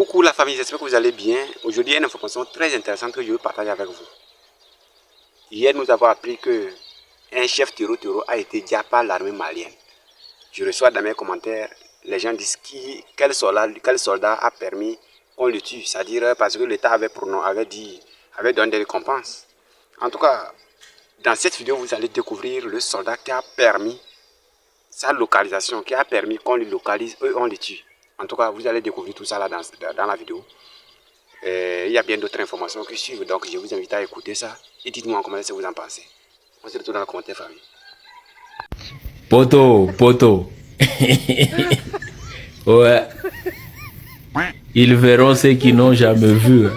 Coucou la famille, j'espère que vous allez bien. Aujourd'hui, il y a une information très intéressante que je veux partager avec vous. Hier, nous avons appris que un chef terroriste a été tué par l'armée malienne. Je reçois dans mes commentaires, les gens disent quel soldat a permis qu'on le tue. C'est-à-dire parce que l'État avait donné des récompenses. En tout cas, dans cette vidéo, vous allez découvrir le soldat qui a permis sa localisation, qui a permis qu'on le localise, eux on le tue. En tout cas, vous allez découvrir tout ça là dans la vidéo. Il y a bien d'autres informations qui suivent, donc je vous invite à écouter ça. Et dites-moi en commentaire ce que vous en pensez. On se retrouve dans le commentaire, famille. Poto. Ouais. Ils verront ce qu'ils n'ont jamais vu.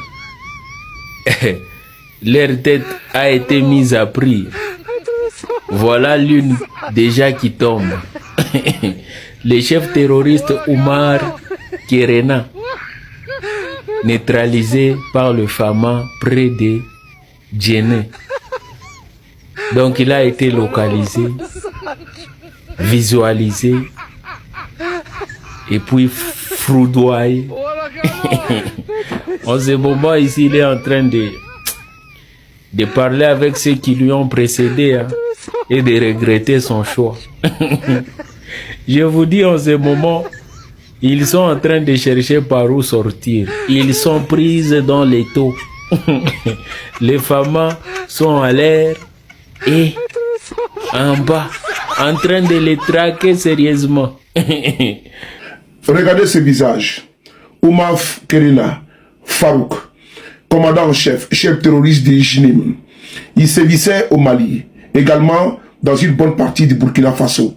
Leur tête a été mise à prix. Voilà l'une déjà qui tombe. Le chef terroriste Oumar Kerena, neutralisé par le Fama près de Djenné. Donc il a été localisé, visualisé et puis foudroyé. En ce moment ici, il est en train de parler avec ceux qui lui ont précédé, hein, et de regretter son choix. Je vous dis, en ce moment, ils sont en train de chercher par où sortir. Ils sont prises dans les taux. Les femmes sont à l'air et en bas, en train de les traquer sérieusement. Regardez ce visage. Oumar Kerena Farouk, commandant en chef terroriste du JNIM. Il sévissait au Mali, également dans une bonne partie du Burkina Faso.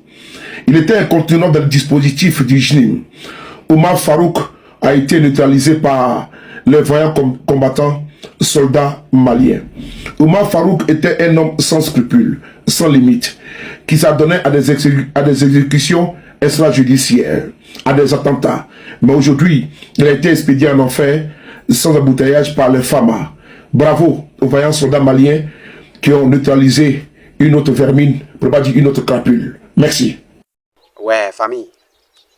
Il était incontournable dans le dispositif du JNIM. Oumar Farouk a été neutralisé par les voyants combattants soldats maliens. Oumar Farouk était un homme sans scrupules, sans limite, qui s'adonnait à des exécutions extrajudiciaires, à des attentats. Mais aujourd'hui, il a été expédié en enfer sans embouteillage par les FAMA. Bravo aux voyants soldats maliens qui ont neutralisé une autre vermine, pour ne pas dire une autre crapule. Merci. Ouais, famille,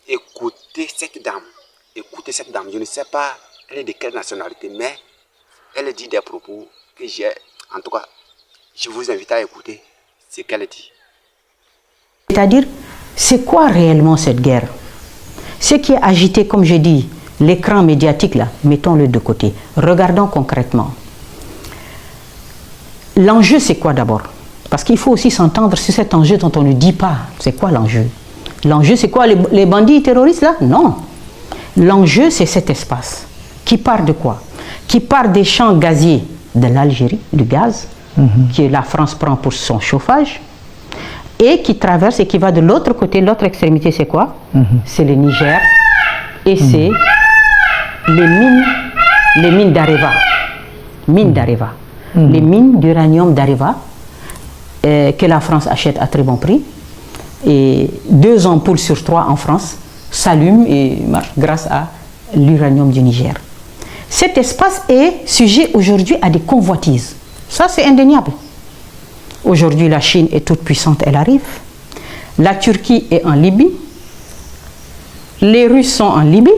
écoutez cette dame. Je ne sais pas elle est de quelle nationalité, mais elle dit des propos que j'ai. En tout cas, je vous invite à écouter ce qu'elle dit. C'est-à-dire, c'est quoi réellement cette guerre? Ce qui est agité, comme je dis, l'écran médiatique là, mettons-le de côté. Regardons concrètement. L'enjeu, c'est quoi d'abord? Parce qu'il faut aussi s'entendre sur cet enjeu dont on ne dit pas. C'est quoi l'enjeu? L'enjeu, c'est quoi? Les bandits terroristes là? Non. L'enjeu, c'est cet espace. Qui part de quoi? Qui part des champs gaziers de l'Algérie, du gaz, que la France prend pour son chauffage, et qui traverse et qui va de l'autre côté. L'autre extrémité, c'est quoi? C'est le Niger, et c'est les mines d'Areva. Les mines d'uranium d'Areva, que la France achète à très bon prix. Et 2 ampoules sur 3 en France s'allument et marchent grâce à l'uranium du Niger. Cet espace est sujet aujourd'hui à des convoitises. Ça, c'est indéniable. Aujourd'hui, la Chine est toute puissante, elle arrive. La Turquie est en Libye. Les Russes sont en Libye.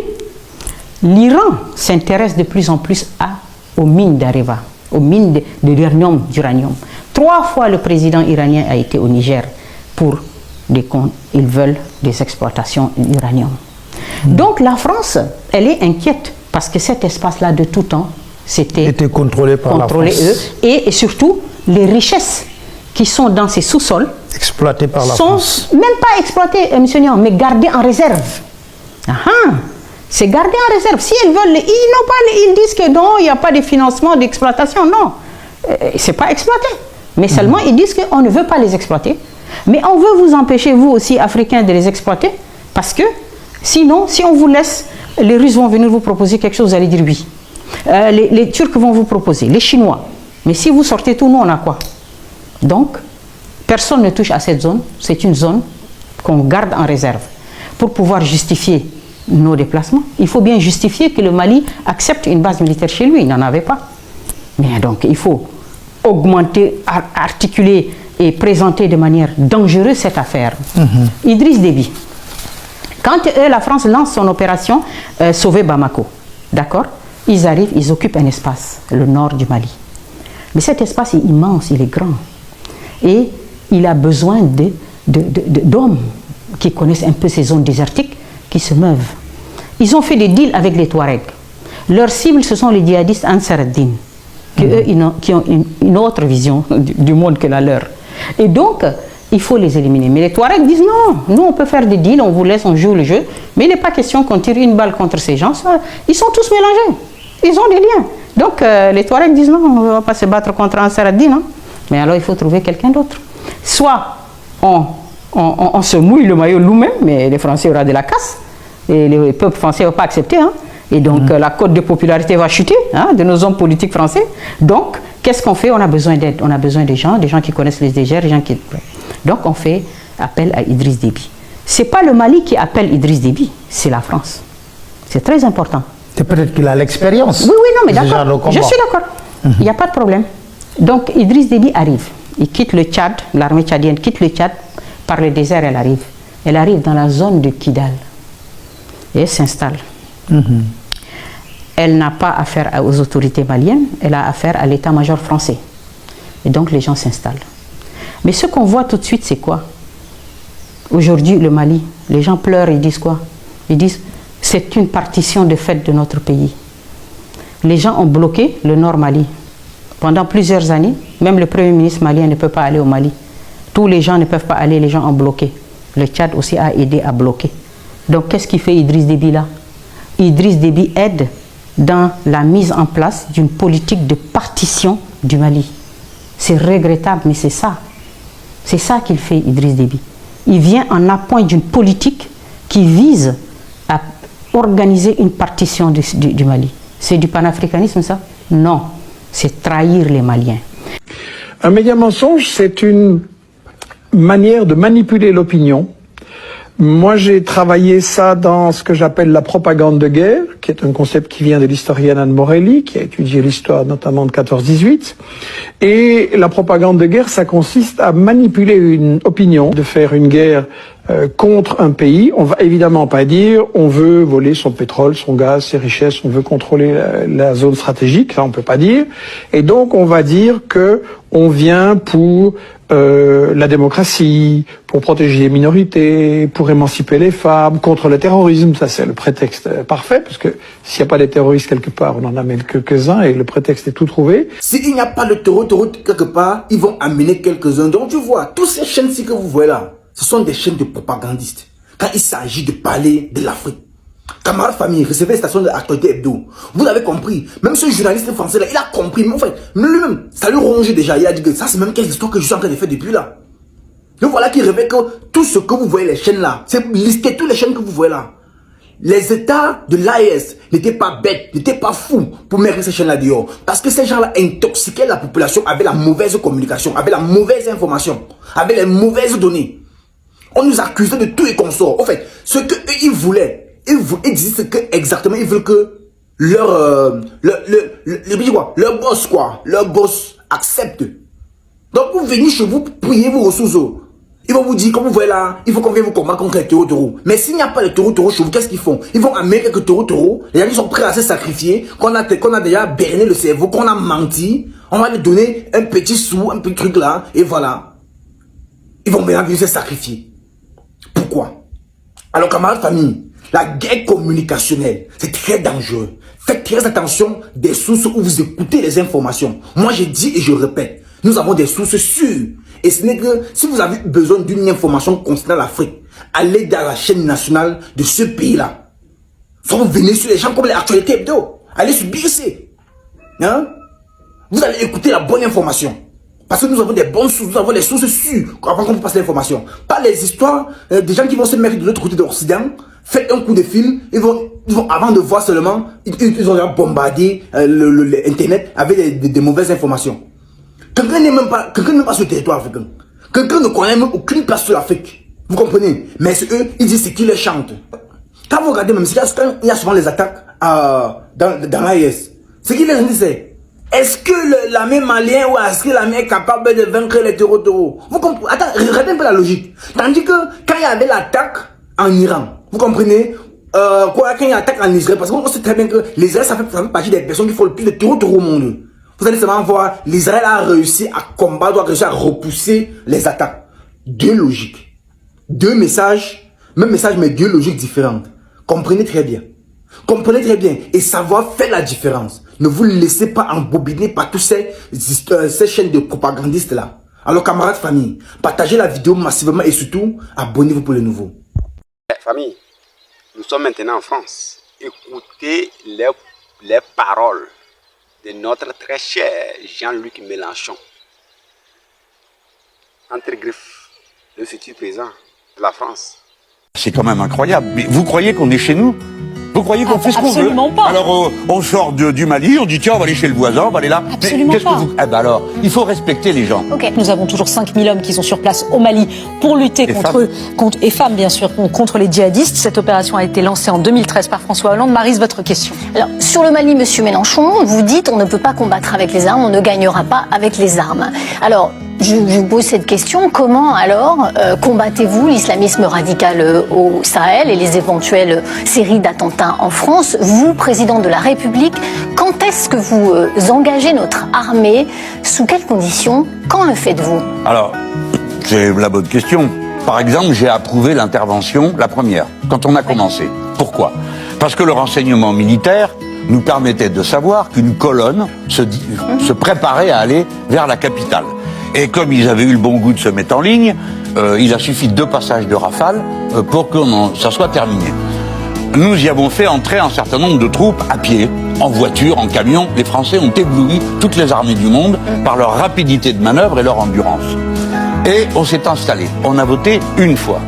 L'Iran s'intéresse de plus en plus aux mines d'Areva, aux mines de d'uranium. 3 fois le président iranien a été au Niger pour ils veulent des exploitations d'uranium. Donc la France, elle est inquiète parce que cet espace-là de tout temps, c'était contrôlé par la France. Et surtout, les richesses qui sont dans ces sous-sols exploitées par la France. Même pas exploitées, M. Niang, mais gardées en réserve. C'est gardé en réserve. Si elles veulent, ils disent que non, il n'y a pas de financement d'exploitation. Non, c'est pas exploité. Mais seulement, ils disent qu'on ne veut pas les exploiter. Mais on veut vous empêcher, vous aussi, Africains, de les exploiter. Parce que, sinon, si on vous laisse, les Russes vont venir vous proposer quelque chose, vous allez dire oui. Les Turcs vont vous proposer, les Chinois. Mais si vous sortez tout, nous, on a quoi? Donc, personne ne touche à cette zone. C'est une zone qu'on garde en réserve. Pour pouvoir justifier nos déplacements, il faut bien justifier que le Mali accepte une base militaire chez lui. Il n'en avait pas. Mais donc, il faut augmenter, articuler et présenter de manière dangereuse cette affaire. Idriss Déby, quand la France lance son opération Sauver Bamako, d'accord? Ils arrivent, ils occupent un espace, le nord du Mali. Mais cet espace est immense, il est grand. Et il a besoin d'hommes qui connaissent un peu ces zones désertiques, qui se meuvent. Ils ont fait des deals avec les Touaregs. Leur cible, ce sont les djihadistes Ansar ad-Din, qui ont une autre vision du monde que la leur. Et donc, il faut les éliminer. Mais les Touaregs disent non, nous on peut faire des deals, on vous laisse, on joue le jeu, mais il n'est pas question qu'on tire une balle contre ces gens. Ils sont tous mélangés, ils ont des liens. Donc les Touaregs disent non, on ne va pas se battre contre Ansar ad-Din, hein. Mais alors il faut trouver quelqu'un d'autre. Soit on se mouille le maillot nous-mêmes, mais les Français auront de la casse, et les peuples français ne vont pas accepter, hein. Et donc la cote de popularité va chuter, hein, de nos hommes politiques français. Donc qu'est-ce qu'on fait? On a besoin d'aide, on a besoin des gens qui connaissent les dégers, des gens qui... Donc on fait appel à Idriss Déby. Ce n'est pas le Mali qui appelle Idriss Déby, c'est la France. C'est très important. C'est peut-être qu'il a l'expérience. Oui, non, mais d'accord, je suis d'accord. Il n'y a pas de problème. Donc Idriss Déby arrive. Il quitte le Tchad, l'armée tchadienne quitte le Tchad, par le désert elle arrive. Elle arrive dans la zone de Kidal. Et elle s'installe. Elle n'a pas affaire aux autorités maliennes, elle a affaire à l'état-major français. Et donc les gens s'installent. Mais ce qu'on voit tout de suite, c'est quoi? Aujourd'hui, le Mali, les gens pleurent, ils disent quoi? Ils disent, c'est une partition de fait de notre pays. Les gens ont bloqué le Nord Mali. Pendant plusieurs années, même le Premier ministre malien ne peut pas aller au Mali. Tous les gens ne peuvent pas aller, les gens ont bloqué. Le Tchad aussi a aidé à bloquer. Donc qu'est-ce qu'il fait Idriss Déby là? Idriss Déby aide dans la mise en place d'une politique de partition du Mali. C'est regrettable, mais c'est ça. C'est ça qu'il fait Idriss Déby. Il vient en appoint d'une politique qui vise à organiser une partition du Mali. C'est du panafricanisme ça? Non, c'est trahir les Maliens. Un média mensonge, c'est une manière de manipuler l'opinion. Moi, j'ai travaillé ça dans ce que j'appelle la propagande de guerre, qui est un concept qui vient de l'historienne Anne Morelli, qui a étudié l'histoire notamment de 14-18. Et la propagande de guerre, ça consiste à manipuler une opinion, de faire une guerre contre un pays. On va évidemment pas dire on veut voler son pétrole, son gaz, ses richesses, on veut contrôler la zone stratégique, ça on peut pas dire. Et donc on va dire que on vient pour la démocratie, pour protéger les minorités, pour émanciper les femmes, contre le terrorisme. Ça c'est le prétexte parfait, parce que s'il n'y a pas de terroristes quelque part, on en amène quelques-uns et le prétexte est tout trouvé. S'il n'y a pas de terreau quelque part, ils vont amener quelques-uns. Donc tu vois, toutes ces chaînes-ci que vous voyez là, ce sont des chaînes de propagandistes. Quand il s'agit de parler de l'Afrique, camarades famille, recevez les stations de Actualité Hebdo. Vous avez compris. Même ce journaliste français là, il a compris. Mais en fait, lui-même, ça lui ronge déjà. Il a dit que ça, c'est même quelle histoire que je suis en train de faire depuis là. Donc voilà qui révèle que tout ce que vous voyez, les chaînes là, c'est lister toutes les chaînes que vous voyez là. Les États de l'AES n'étaient pas bêtes, n'étaient pas fous pour mettre ces chaînes là dehors. Parce que ces gens-là intoxiquaient la population avec la mauvaise communication, avec la mauvaise information, avec les mauvaises données. On nous accusait de tout et consort. En fait, ce que eux, ils voulaient, ils disent que exactement, ils veulent que leur boss accepte. Donc vous venez chez vous, priez vos ressources. Ils vont vous dire, comme vous voyez là, il faut qu'on vienne vous combattre contre les taureaux. Mais s'il n'y a pas de taureaux chez vous, qu'est-ce qu'ils font? Ils vont amener quelques taureaux. Les gens qui sont prêts à se sacrifier, qu'on a déjà berné le cerveau, qu'on a menti. On va leur donner un petit sou, un petit truc là, et voilà. Ils vont maintenant venir se sacrifier. Pourquoi? Alors, camarades famille, la guerre communicationnelle, c'est très dangereux. Faites très attention des sources où vous écoutez les informations. Moi, je dis et je répète, nous avons des sources sûres. Et ce n'est que si vous avez besoin d'une information concernant l'Afrique, allez dans la chaîne nationale de ce pays-là. Soit vous venez sur les gens comme les Actualités Hebdo. Allez sur BRC. Hein? Vous allez écouter la bonne information. Parce que nous avons des bonnes sources, nous avons des sources sûres avant qu'on vous passe l'information. Pas les histoires des gens qui vont se mettre de l'autre côté de l'Occident. Faites un coup de fil, ils vont avant de voir seulement, ils ont bombardé l'internet avec des mauvaises informations. Quelqu'un n'est même pas sur le territoire africain. Quelqu'un ne connaît même aucune place sur l'Afrique. Vous comprenez? Mais c'est eux, ils disent ce qu'ils les chantent. Quand vous regardez même, quand il y a souvent les attaques dans l'AES, ce qu'ils les disent c'est, est-ce que l'armée malienne ou est-ce que l'armée est capable de vaincre les terreaux? Vous comprenez? Attends, regardez un peu la logique. Tandis que quand il y avait l'attaque en Iran, vous comprenez? quand il y a une attaque en Israël, parce qu'on sait très bien que l'Israël, ça fait partie des personnes qui font le plus de terreau au monde. Vous allez seulement voir, l'Israël a réussi à combattre, a réussi à repousser les attaques. Deux logiques. Deux messages, même message, mais deux logiques différentes. Comprenez très bien. Comprenez très bien. Et savoir faire la différence. Ne vous laissez pas embobiner par tous ces chaînes de propagandistes là. Alors camarades, famille, partagez la vidéo massivement et surtout, abonnez-vous pour les nouveaux. Famille, nous sommes maintenant en France. Écoutez les paroles de notre très cher Jean-Luc Mélenchon. Entre griffes, le futur président de la France. C'est quand même incroyable. Mais vous croyez qu'on est chez nous? Vous croyez qu'on fait ce qu'on veut? Absolument pas. Alors on sort du Mali, on dit tiens on va aller chez le voisin, on va aller là. Absolument qu'est-ce pas. que vous... Eh ben alors, il faut respecter les gens. Ok. Nous avons toujours 5000 hommes qui sont sur place au Mali pour lutter et femmes bien sûr, contre les djihadistes. Cette opération a été lancée en 2013 par François Hollande. Maryse, votre question. Alors, sur le Mali, monsieur Mélenchon, vous dites on ne peut pas combattre avec les armes, on ne gagnera pas avec les armes. Alors, je vous pose cette question, comment alors combattez-vous l'islamisme radical au Sahel et les éventuelles séries d'attentats en France? Vous, président de la République, quand est-ce que vous engagez notre armée? Sous quelles conditions? Quand le faites-vous? Alors, c'est la bonne question. Par exemple, j'ai approuvé l'intervention, la première, quand on a commencé. Pourquoi? Parce que le renseignement militaire nous permettait de savoir qu'une colonne se préparait à aller vers la capitale. Et comme ils avaient eu le bon goût de se mettre en ligne, il a suffi de 2 passages de rafale pour que ça soit terminé. Nous y avons fait entrer un certain nombre de troupes à pied, en voiture, en camion. Les Français ont ébloui toutes les armées du monde par leur rapidité de manœuvre et leur endurance. Et on s'est installé. On a voté une fois.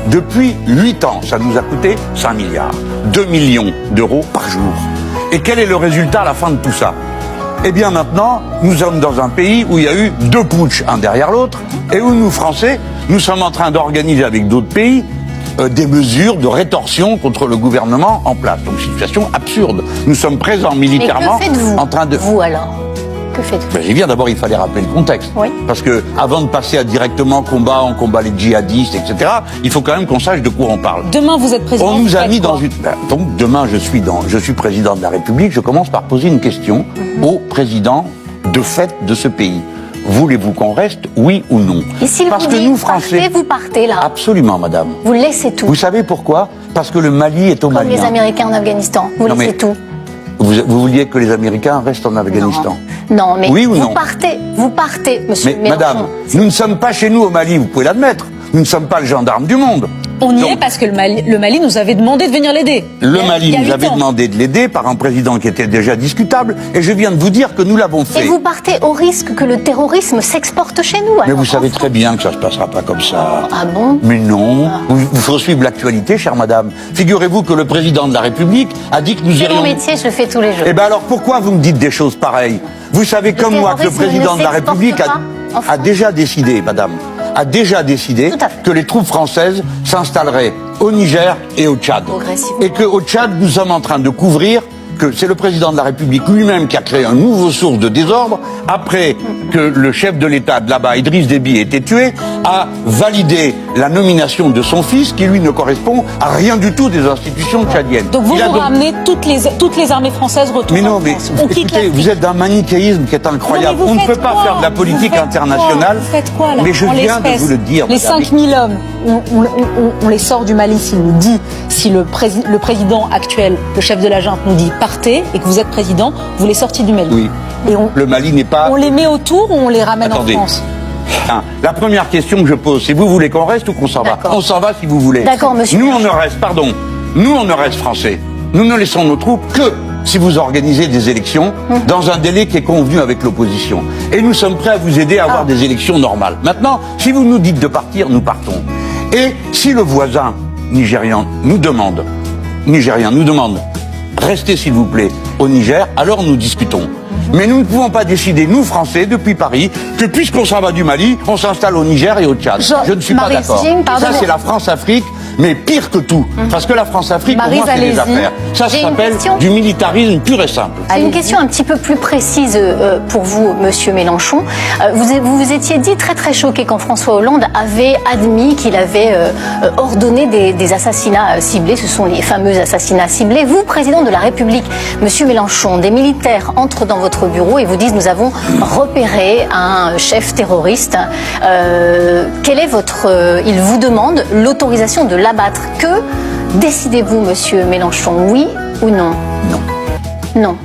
Depuis 8 ans, ça nous a coûté 5 milliards. 2 millions d'euros par jour. Et quel est le résultat à la fin de tout ça? Eh bien maintenant, nous sommes dans un pays où il y a eu 2 putschs, un derrière l'autre, et où nous, Français, nous sommes en train d'organiser avec d'autres pays des mesures de rétorsion contre le gouvernement en place. Donc situation absurde. Nous sommes présents militairement. Mais que faites-vous, en train de... vous alors? Que faites-vous? Ben, j'ai bien, d'abord, il fallait rappeler le contexte. Oui. Parce que, avant de passer à directement on combat les djihadistes, etc., il faut quand même qu'on sache de quoi on parle. Demain, vous êtes président. On nous a mis dans une... Donc, demain, je suis président de la République. Je commence par poser une question au président de fait de ce pays. Voulez-vous qu'on reste, oui ou non? Et s'il Parce vous que dit, nous, Français... vous partez là. Absolument, madame. Vous laissez tout. Vous savez pourquoi? Parce que le Mali est au Comme Mali. les Américains en Afghanistan. Vous Non, laissez mais- tout. Vous vouliez que les Américains restent en Afghanistan? Non, mais Oui ou vous non? partez, monsieur Mais Mélenchon. madame, nous ne sommes pas chez nous au Mali, vous pouvez l'admettre. Nous ne sommes pas le gendarme du monde. On y Donc, est parce que le Mali nous avait demandé de venir l'aider. Le Mali il y a nous 8 avait ans. demandé de l'aider par un président qui était déjà discutable, et je viens de vous dire que nous l'avons fait. Et vous partez au risque que le terrorisme s'exporte chez nous. Mais alors, vous savez en très bien que ça se passera pas comme ça. Ah bon? Mais non. Il faut suivre l'actualité, chère madame. Figurez-vous que le président de la République a dit que nous C'est mon irions... métier, je le fais tous les jours. Eh ben alors pourquoi vous me dites des choses pareilles? Vous savez comme moi que le terrorisme président ne de la s'exporte République pas en a France. déjà décidé, madame, a déjà décidé Tout à fait. que les troupes françaises s'installeraient au Niger et au Tchad. Progressivement. Et qu'au Tchad, nous sommes en train de couvrir que c'est le président de la République lui-même qui a créé un nouveau source de désordre après que le chef de l'État de là-bas, Idriss Déby, ait été tué, a validé la nomination de son fils qui, lui, ne correspond à rien du tout des institutions tchadiennes. Donc vous Il a ramenez toutes les armées françaises retournent Mais non, en mais France. On quitte écoutez, l'Afrique. vous êtes d'un manichéisme qui est incroyable. Non, mais On vous ne peut faites pas quoi? faire de la politique Vous faites internationale. quoi? Vous faites quoi là? Mais je en viens de l'espèce vous le dire. Les madame. 5000 hommes, on les sort du Mali s'il nous dit, si le président actuel, le chef de la junte nous dit partez et que vous êtes président, vous les sortez du Mali. Oui. Et Le Mali n'est pas... on les met autour ou on les ramène Attendez. en France? Hein, la première question que je pose, c'est vous voulez qu'on reste ou qu'on s'en va? D'accord. On s'en va si vous voulez. D'accord, monsieur. Nous, on ne reste, pardon, nous, on ne reste français. Nous ne laissons nos troupes que si vous organisez des élections dans un délai qui est convenu avec l'opposition. Et nous sommes prêts à vous aider à avoir des élections normales. Maintenant, si vous nous dites de partir, nous partons. Et si le voisin nigérian nous demande, restez s'il vous plaît au Niger, alors nous discutons. Mais nous ne pouvons pas décider, nous Français, depuis Paris, que puisqu'on s'en va du Mali, on s'installe au Niger et au Tchad. Je ne suis pas Maryse, d'accord. j'ai une Ça, pardon. c'est la France-Afrique Mais pire que tout, parce que la France-Afrique, pour moi, c'est des affaires. Ça s'appelle du militarisme pur et simple. J'ai une question un petit peu plus précise pour vous, Monsieur Mélenchon. Vous vous étiez dit très très choqué quand François Hollande avait admis qu'il avait ordonné des assassinats ciblés. Ce sont les fameux assassinats ciblés. Vous, président de la République, Monsieur Mélenchon, des militaires entrent dans votre bureau et vous disent nous avons repéré un chef terroriste. Quel est votre... il vous demande l'autorisation de l'abattre. Que décidez-vous, Monsieur Mélenchon, oui ou non? Non. Non.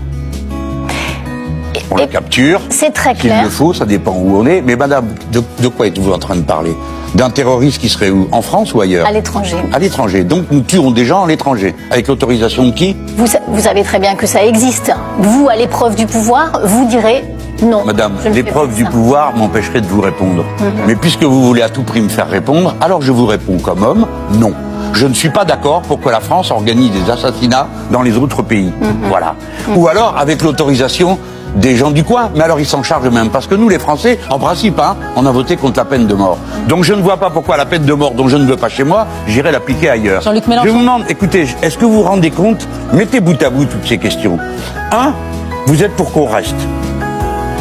On la capture. C'est très S'il clair. le faut, ça dépend où on est. Mais madame, de quoi êtes-vous en train de parler? D'un terroriste qui serait où? En France ou ailleurs? À l'étranger. À l'étranger. Donc nous tuons des gens à l'étranger. Avec l'autorisation de qui? Vous savez très bien que ça existe. Vous, à l'épreuve du pouvoir, vous direz non. Madame, je ne fais l'épreuve pas du ça. pouvoir m'empêcherait de vous répondre. Mais puisque vous voulez à tout prix me faire répondre, alors je vous réponds comme homme, non. Je ne suis pas d'accord pour que la France organise des assassinats dans les autres pays. Voilà. Ou alors avec l'autorisation des gens du coin. Mais alors ils s'en chargent même. Parce que nous, les Français, en principe, hein, on a voté contre la peine de mort. Donc je ne vois pas pourquoi la peine de mort dont je ne veux pas chez moi, j'irai l'appliquer ailleurs. Jean-Luc Mélenchon. Je vous demande, écoutez, est-ce que vous vous rendez compte? Mettez bout à bout toutes ces questions. 1, vous êtes pour qu'on reste.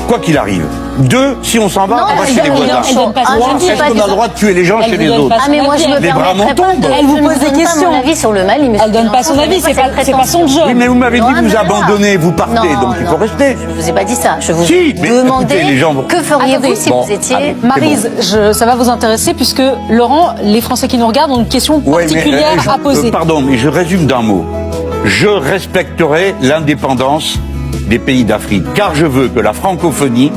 Quoi qu'il arrive. 2, si on s'en va, Non, on va elle chez les donne voisins. rien. Elle donne pas son 3, avis. est-ce qu'on a le droit de tuer les gens Elle chez vous les donne autres? pas son Ah mais moi je me Les bras permettrais m'en pas tombent. Elle vous je ne pose des donne pas questions. mon avis sur le Mali, monsieur Elle donne pas Mélenchon, son je avis, n'ai c'est pas pas, cette c'est pas son prétention. job. Oui, mais vous m'avez dit Loin que vous de là. abandonnez, vous partez, Non, donc il faut non, rester. Je ne vous ai pas dit ça. Je vous Si, mais demandais écoutez, les gens vont- que feriez-vous Attendez, si bon, vous étiez... allez. Maryse, ça va vous intéresser puisque Laurent, les Français qui nous regardent ont une question Ouais, particulière à poser. pardon, mais je résume d'un mot. Je respecterai l'indépendance des pays d'Afrique, car je veux que la francophonie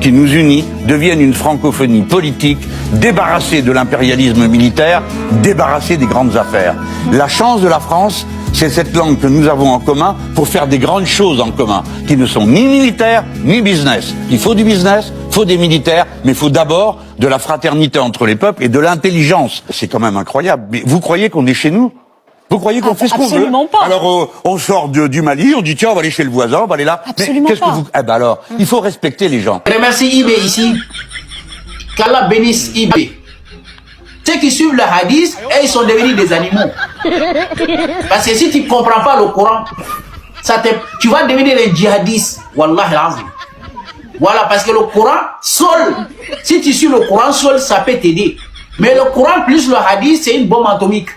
qui nous unit devienne une francophonie politique, débarrassée de l'impérialisme militaire, débarrassée des grandes affaires. La chance de la France, c'est cette langue que nous avons en commun pour faire des grandes choses en commun, qui ne sont ni militaires, ni business. Il faut du business, il faut des militaires, mais il faut d'abord de la fraternité entre les peuples et de l'intelligence. C'est quand même incroyable. Mais vous croyez qu'on est chez nous? Vous croyez qu'on fait ce qu'on veut? Absolument pas. Alors on sort du Mali, on dit tiens on va aller chez le voisin, on va aller là. Absolument Mais qu'est-ce pas. que vous... Eh ben alors, il faut respecter les gens. Je remercie IB ici. Qu'Allah bénisse IB. Ceux qui suivent le hadith, ils sont devenus des animaux. Parce que si tu ne comprends pas le Coran, tu vas devenir un djihadiste. Wallah al-azim. Voilà, parce que le Coran seul, si tu suis le Coran seul, ça peut t'aider. Mais le Coran plus le hadith, c'est une bombe atomique.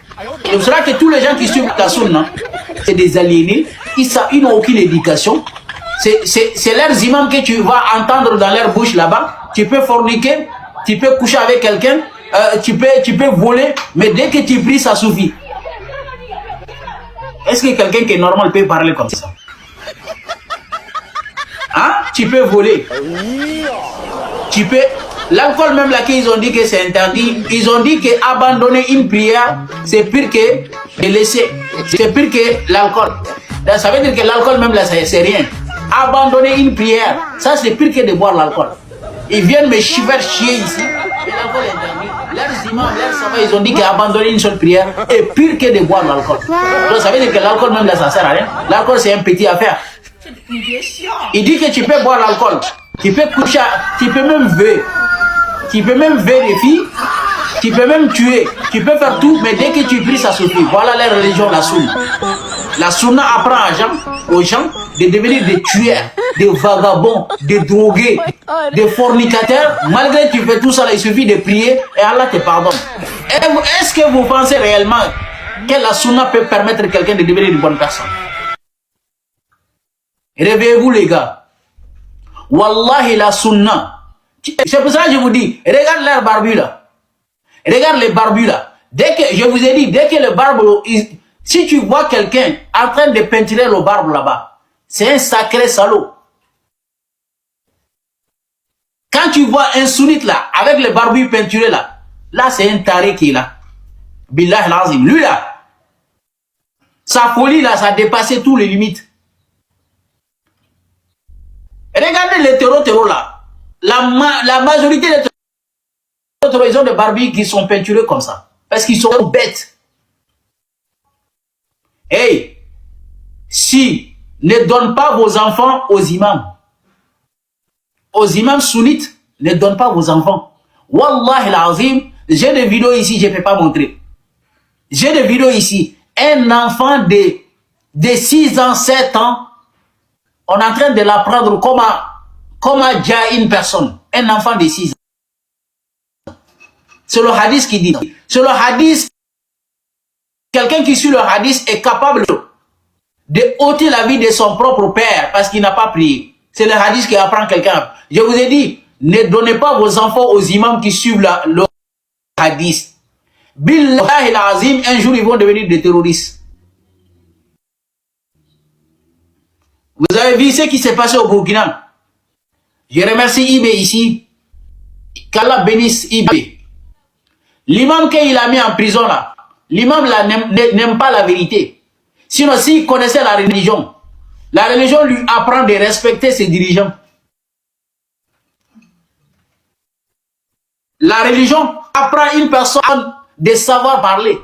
Et vous savez que tous les gens qui suivent la sunna, c'est des aliénés, ils n'ont aucune éducation. C'est leurs imams que tu vas entendre dans leur bouche là-bas. Tu peux forniquer, tu peux coucher avec quelqu'un, tu peux voler, mais dès que tu pries, ça suffit. Est-ce que quelqu'un qui est normal peut parler comme ça? Hein? Tu peux voler. Tu peux... L'alcool même là qu'ils ont dit que c'est interdit, ils ont dit qu'abandonner une prière, c'est pire que de laisser. C'est pire que l'alcool. Ça veut dire que l'alcool même là, c'est rien. Abandonner une prière, ça c'est pire que de boire l'alcool. Ils viennent me faire chier ici. Et l'alcool est interdit. Leurs imams, leurs savants, ils ont dit qu'abandonner une seule prière est pire que de boire l'alcool. Donc ça veut dire que l'alcool même là, ça sert à rien. L'alcool c'est un petit affaire. Il dit que tu peux boire l'alcool, tu peux coucher, tu peux même veiller. Tu peux même vérifier, tu peux même tuer, tu peux faire tout, mais dès que tu pries, ça suffit. Voilà la religion, la sunna. La sunna apprend aux gens de devenir des tueurs, des vagabonds, des drogués, des fornicateurs. Malgré que tu fais tout ça, il suffit de prier et Allah te pardonne. Est-ce que vous pensez réellement que la sunna peut permettre à quelqu'un de devenir une bonne personne? Réveillez-vous les gars. Wallahi la sunna. C'est pour ça que je vous dis, regarde leur barbu là. Regarde les barbus là. Dès que, je vous ai dit, dès que le barbe, si tu vois quelqu'un en train de peinturer le barbe là-bas, c'est un sacré salaud. Quand tu vois un sunnite là, avec le barbu peinturé là, là c'est un taré qui est là. Billah l'azim. Lui là, sa folie là, ça a dépassé toutes les limites. Regardez les terreaux là. La majorité des terreaux, ils ont des barbus qui sont peinturés comme ça. Parce qu'ils sont bêtes. Hey, si, ne donne pas vos enfants aux imams. Aux imams sunnites, ne donne pas vos enfants. Wallah l'azim, j'ai des vidéos ici, je ne peux pas montrer. J'ai des vidéos ici. Un enfant de 6 ans, 7 ans, on est en train de l'apprendre comment dire une personne. Un enfant de 6 ans. C'est le hadith qui dit. C'est le hadith. Quelqu'un qui suit le hadith est capable de ôter la vie de son propre père parce qu'il n'a pas prié. C'est le hadith qui apprend quelqu'un. Je vous ai dit, ne donnez pas vos enfants aux imams qui suivent le hadith. Billahi l'azim, un jour ils vont devenir des terroristes. Vous avez vu ce qui s'est passé au Burkina. Je remercie Ibé ici. Qu'Allah bénisse Ibé. L'imam qu'il a mis en prison là, l'imam là n'aime pas la vérité. Sinon, s'il connaissait la religion lui apprend de respecter ses dirigeants. La religion apprend une personne de savoir parler.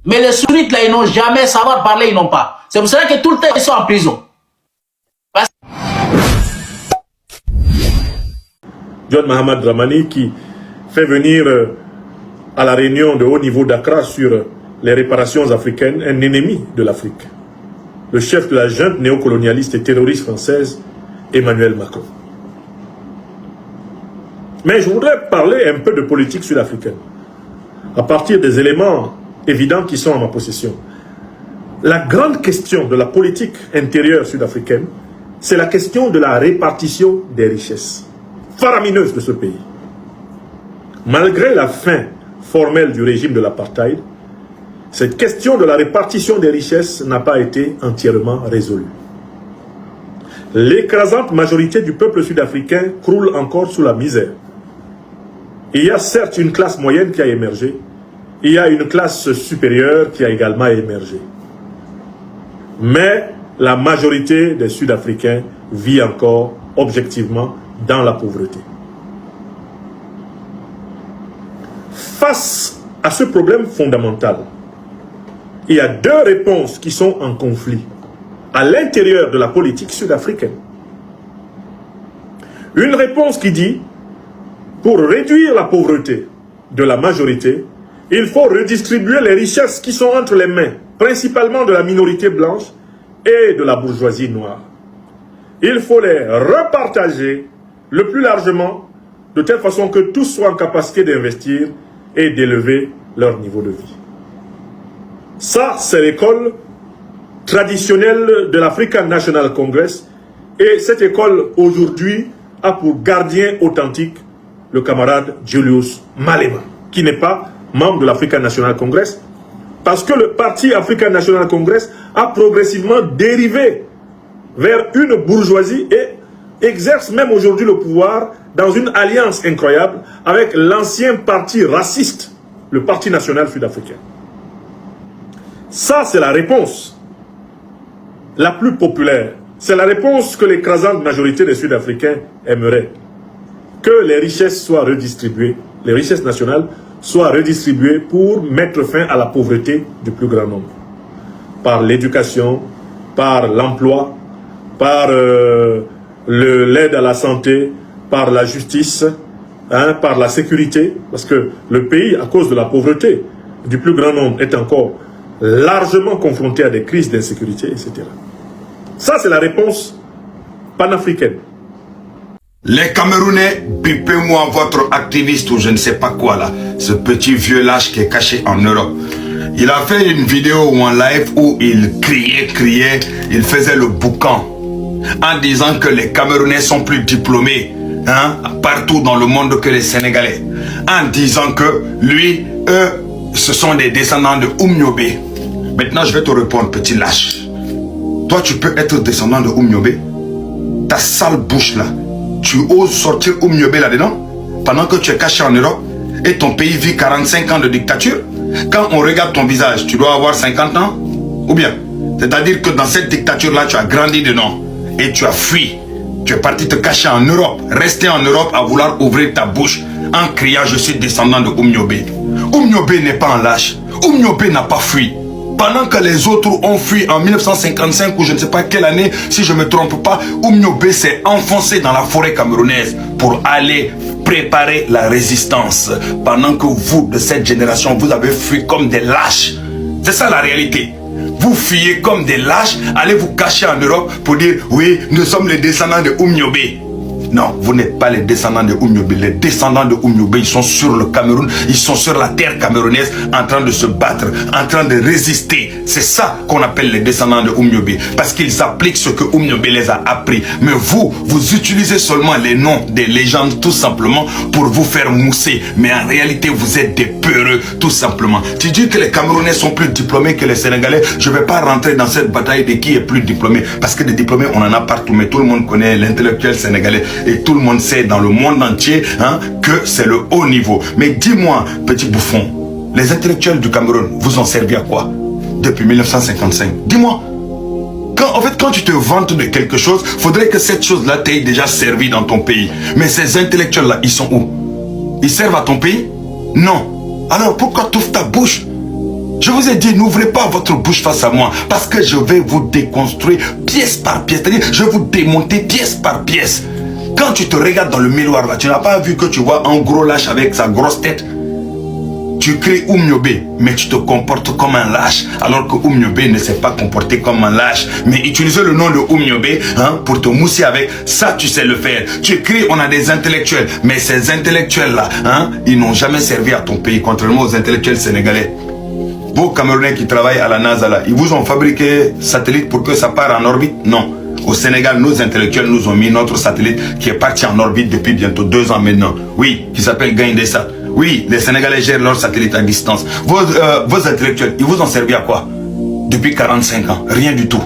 Mais les sunnites là, ils n'ont jamais savoir parler, ils n'ont pas. C'est pour cela que tout le temps, ils sont en prison. John Mahamad Dramani qui fait venir à la réunion de haut niveau d'Accra sur les réparations africaines un ennemi de l'Afrique, le chef de la junte néocolonialiste et terroriste française, Emmanuel Macron. Mais je voudrais parler un peu de politique sud-africaine, à partir des éléments évidents qui sont en ma possession. La grande question de la politique intérieure sud-africaine, c'est la question de la répartition des richesses faramineuse de ce pays. Malgré la fin formelle du régime de l'apartheid, cette question de la répartition des richesses n'a pas été entièrement résolue. L'écrasante majorité du peuple sud-africain croule encore sous la misère. Il y a certes une classe moyenne qui a émergé, il y a une classe supérieure qui a également émergé. Mais la majorité des Sud-Africains vit encore objectivement dans la pauvreté. Face à ce problème fondamental, il y a deux réponses qui sont en conflit à l'intérieur de la politique sud-africaine. Une réponse qui dit, pour réduire la pauvreté de la majorité, il faut redistribuer les richesses qui sont entre les mains, principalement de la minorité blanche et de la bourgeoisie noire. Il faut les repartager le plus largement, de telle façon que tous soient en capacité d'investir et d'élever leur niveau de vie. Ça, c'est l'école traditionnelle de l'African National Congress, et cette école, aujourd'hui, a pour gardien authentique le camarade Julius Malema, qui n'est pas membre de l'African National Congress, parce que le parti African National Congress a progressivement dérivé vers une bourgeoisie et exerce même aujourd'hui le pouvoir dans une alliance incroyable avec l'ancien parti raciste, le Parti national sud-africain. Ça, c'est la réponse la plus populaire. C'est la réponse que l'écrasante majorité des Sud-Africains aimeraient. Que les richesses soient redistribuées, les richesses nationales soient redistribuées pour mettre fin à la pauvreté du plus grand nombre. Par l'éducation, par l'emploi, par l'aide à la santé, par la justice, par la sécurité, parce que le pays, à cause de la pauvreté du plus grand nombre, est encore largement confronté à des crises d'insécurité, etc. Ça, c'est la réponse panafricaine. Les Camerounais, bipez-moi votre activiste ou je ne sais pas quoi là, ce petit vieux lâche qui est caché en Europe. Il a fait une vidéo ou un live où il criait, il faisait le boucan en disant que les Camerounais sont plus diplômés partout dans le monde que les Sénégalais. En disant que lui, eux, ce sont des descendants de Oumniobé. Maintenant, je vais te répondre, petit lâche. Toi, tu peux être descendant de Oumniobé. Ta sale bouche là, tu oses sortir Oumniobé là-dedans pendant que tu es caché en Europe et ton pays vit 45 ans de dictature. Quand on regarde ton visage, tu dois avoir 50 ans ou bien. C'est-à-dire que dans cette dictature-là, tu as grandi dedans et tu as fui. Tu es parti te cacher en Europe, rester en Europe à vouloir ouvrir ta bouche en criant « Je suis descendant de Oumniobé ». Oumniobé n'est pas un lâche. Oumniobé n'a pas fui. Pendant que les autres ont fui en 1955 ou je ne sais pas quelle année, si je ne me trompe pas, Oumniobé s'est enfoncé dans la forêt camerounaise pour aller préparer la résistance. Pendant que vous, de cette génération, vous avez fui comme des lâches. C'est ça la réalité. Vous fuyez comme des lâches, allez vous cacher en Europe pour dire, oui, nous sommes les descendants de Oumniobé. Non, vous n'êtes pas les descendants de Oumniobé. Les descendants de Oumniobé, ils sont sur le Cameroun, ils sont sur la terre camerounaise en train de se battre, en train de résister. C'est ça qu'on appelle les descendants de Oumniobé. Parce qu'ils appliquent ce que Oumniobé les a appris. Mais vous, vous utilisez seulement les noms des légendes tout simplement pour vous faire mousser. Mais en réalité, vous êtes des peureux tout simplement. Tu dis que les Camerounais sont plus diplômés que les Sénégalais. Je ne vais pas rentrer dans cette bataille de qui est plus diplômé. Parce que des diplômés, on en a partout. Mais tout le monde connaît l'intellectuel sénégalais. Et tout le monde sait dans le monde entier que c'est le haut niveau. Mais dis-moi, petit bouffon, les intellectuels du Cameroun vous ont servi à quoi depuis 1955? Dis-moi. Quand tu te vantes de quelque chose, faudrait que cette chose-là t'ait déjà servi dans ton pays. Mais ces intellectuels-là, ils sont où? Ils servent à ton pays? Non. Alors pourquoi t'ouvres ta bouche? Je vous ai dit, n'ouvrez pas votre bouche face à moi, parce que je vais vous déconstruire pièce par pièce. C'est-à-dire, je vais vous démonter pièce par pièce. Quand tu te regardes dans le miroir, là, tu n'as pas vu que tu vois un gros lâche avec sa grosse tête. Tu cries Oumniobé, mais tu te comportes comme un lâche, alors que Oumniobé ne s'est pas comporté comme un lâche. Mais utiliser le nom de Oumniobé pour te mousser avec, ça tu sais le faire. Tu cries, on a des intellectuels, mais ces intellectuels-là, ils n'ont jamais servi à ton pays, contrairement aux intellectuels sénégalais. Vos Camerounais qui travaillent à la NASA, là, ils vous ont fabriqué satellite pour que ça parte en orbite? Non. Au Sénégal, nos intellectuels nous ont mis notre satellite qui est parti en orbite depuis bientôt 2 ans maintenant. Oui, qui s'appelle Gaindessa. Oui, les Sénégalais gèrent leur satellite à distance. Vos intellectuels, ils vous ont servi à quoi? Depuis 45 ans, rien du tout.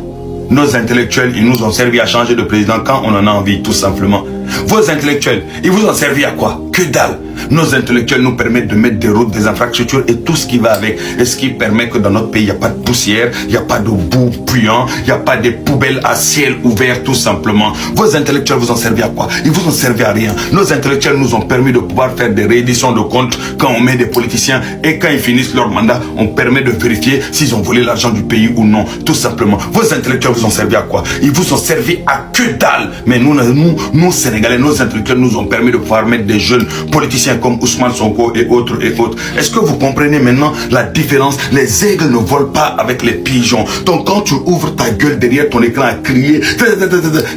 Nos intellectuels, ils nous ont servi à changer de président quand on en a envie, tout simplement. Vos intellectuels, ils vous ont servi à quoi? Que dalle. Nos intellectuels nous permettent de mettre des routes, des infrastructures et tout ce qui va avec. Et ce qui permet que dans notre pays, il n'y a pas de poussière, il n'y a pas de boue puant, il n'y a pas de poubelles à ciel ouvert, tout simplement. Vos intellectuels vous ont servi à quoi? Ils vous ont servi à rien. Nos intellectuels nous ont permis de pouvoir faire des rééditions de comptes quand on met des politiciens et quand ils finissent leur mandat, on permet de vérifier s'ils ont volé l'argent du pays ou non, tout simplement. Vos intellectuels vous ont servi à quoi? Ils vous ont servi à que dalle. Mais nous Sénégalais, nos intellectuels nous ont permis de pouvoir mettre des jeunes politiciens comme Ousmane Sonko et autres et autres. Est-ce que vous comprenez maintenant la différence? Les aigles ne volent pas avec les pigeons. Donc quand tu ouvres ta gueule derrière ton écran à crier,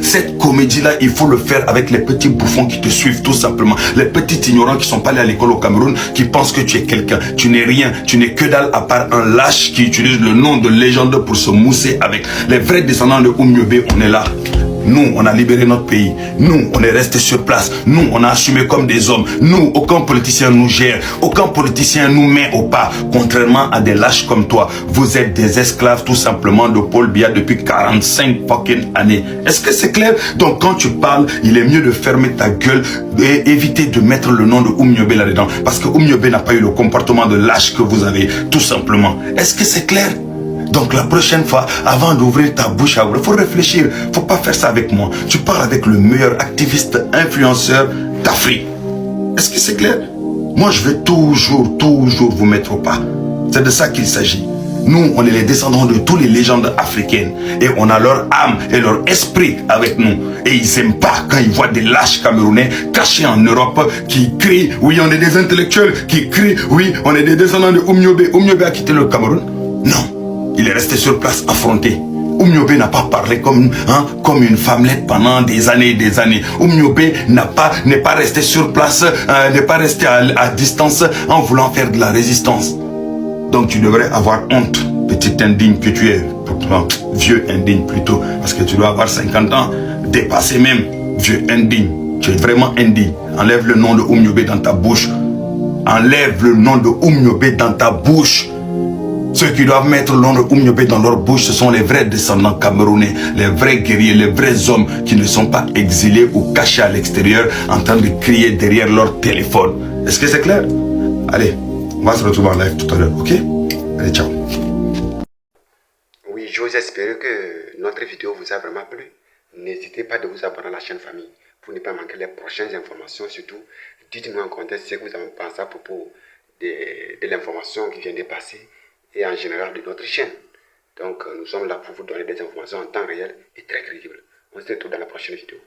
cette comédie-là, il faut le faire avec les petits bouffons qui te suivent tout simplement. Les petits ignorants qui sont pas allés à l'école au Cameroun, qui pensent que tu es quelqu'un. Tu n'es rien, tu n'es que dalle à part un lâche qui utilise le nom de légende pour se mousser avec. Les vrais descendants de Oumniobé, on est là. Nous, on a libéré notre pays. Nous, on est resté sur place. Nous, on a assumé comme des hommes. Nous, aucun politicien nous gère. Aucun politicien nous met au pas. Contrairement à des lâches comme toi. Vous êtes des esclaves tout simplement de Paul Biya depuis 45 fucking années. Est-ce que c'est clair? Donc quand tu parles, il est mieux de fermer ta gueule et éviter de mettre le nom de Oumniobé là-dedans. Parce que Oumniobé n'a pas eu le comportement de lâche que vous avez, tout simplement. Est-ce que c'est clair? Donc la prochaine fois, avant d'ouvrir ta bouche à ouvrir, il faut réfléchir. Il ne faut pas faire ça avec moi. Tu parles avec le meilleur activiste, influenceur d'Afrique. Est-ce que c'est clair? Moi, je vais toujours vous mettre au pas. C'est de ça qu'il s'agit. Nous, on est les descendants de toutes les légendes africaines. Et on a leur âme et leur esprit avec nous. Et ils n'aiment pas quand ils voient des lâches camerounais cachés en Europe qui crient, oui, on est des intellectuels, qui crient, oui, on est des descendants de Oumniobé. Oumniobé a quitté le Cameroun? Non. Il est resté sur place affronté. Oumniobé n'a pas parlé comme une femmelette pendant des années et des années. Oumniobé n'est pas resté sur place, n'est pas resté à distance en voulant faire de la résistance. Donc tu devrais avoir honte, petit indigne que tu es. Vieux indigne plutôt, parce que tu dois avoir 50 ans, dépassé même, vieux indigne. Tu es vraiment indigne. Enlève le nom de Oumniobé dans ta bouche. Enlève le nom de Oumniobé dans ta bouche. Ceux qui doivent mettre le nom de Oumniobé dans leur bouche, ce sont les vrais descendants camerounais, les vrais guerriers, les vrais hommes qui ne sont pas exilés ou cachés à l'extérieur en train de crier derrière leur téléphone. Est-ce que c'est clair? Allez, on va se retrouver en live tout à l'heure, ok? Allez, ciao. Oui, j'ose espérer que notre vidéo vous a vraiment plu. N'hésitez pas de vous abonner à la chaîne Famille pour ne pas manquer les prochaines informations. Surtout, dites-nous en commentaire ce que vous avez pensé à propos de l'information qui vient de passer et en général de notre chaîne. Donc nous sommes là pour vous donner des informations en temps réel et très crédibles. On se retrouve dans la prochaine vidéo.